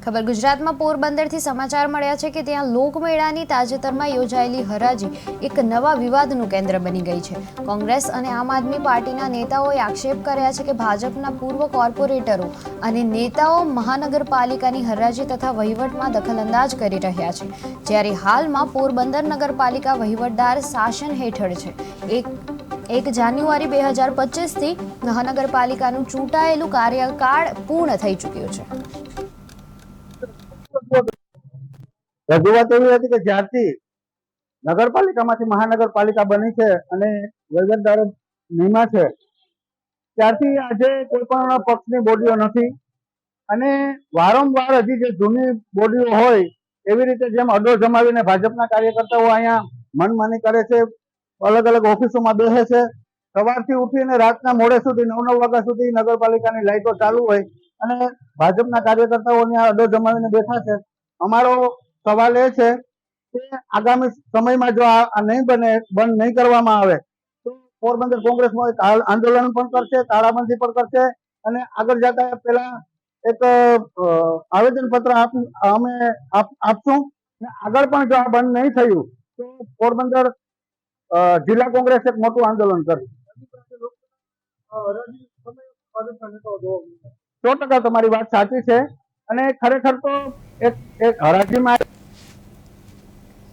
ખબર ગુજરાતમાં પોરબંદરથી સમાચાર મળ્યા છે કે ત્યાં લોકમેળાની તાજેતરમાં યોજાયેલી હરાજી એક નવા વિવાદનું કેન્દ્ર બની ગઈ છે। કોંગ્રેસ અને આમ આદમી પાર્ટીના નેતાઓએ આક્ષેપ કર્યા છે કે ભાજપના પૂર્વ કોર્પોરેટરો અને નેતાઓ મહાનગરપાલિકાની હરાજી તથા વહીવટમાં દખલઅંદાજ કરી રહ્યા છે, જ્યારે હાલમાં પોરબંદર નગરપાલિકા વહીવટદાર શાસન હેઠળ છે। 1 જાન્યુઆરી 2025થી મહાનગરપાલિકાનું ચૂંટાયેલું કાર્યકાળ પૂર્ણ થઈ ચૂક્યું છે। રજૂઆત એવી હતી કે જ્યારથી નગરપાલિકામાંથી મહાનગરપાલિકા બની છે અને વહીવટદારો નિમા છે ત્યારથી આજે કોઈ પણ પક્ષની બોડીઓ નથી અને વારંવાર હજી જે જૂની બોડીઓ હોય એવી રીતે જેમ અડ્ડો જમાવીને ભાજપના કાર્યકર્તાઓ અહીંયા મનમાની કરે છે, અલગ અલગ ઓફિસોમાં બેસે છે। સવારથી ઉઠીને રાતના મોડે સુધી 9 વાગ્યા સુધી નગરપાલિકાની લાઈટો ચાલુ હોય અને ભાજપના કાર્યકર્તાઓ અહીંયા અડ્ડો જમાવીને બેઠા છે। અમારો સવાલ એ છે કે આગામી સમયમાં જો આ નહીં બને, બંધ નહીં કરવામાં આવે તો પોરબંદર કોંગ્રેસમાં એક આંદોલન પણ કરશે, તાળાબંધી પણ કરશે અને આગળ જતા પહેલા એક આવેદન પત્ર અમે આપશું। આગળ પણ જો આ બંધ નહીં થયું તો પોરબંદર જિલ્લા કોંગ્રેસ એક મોટું આંદોલન કરશે। 100% તમારી વાત સાચી છે અને ખરેખર તો એક હરાજીમાં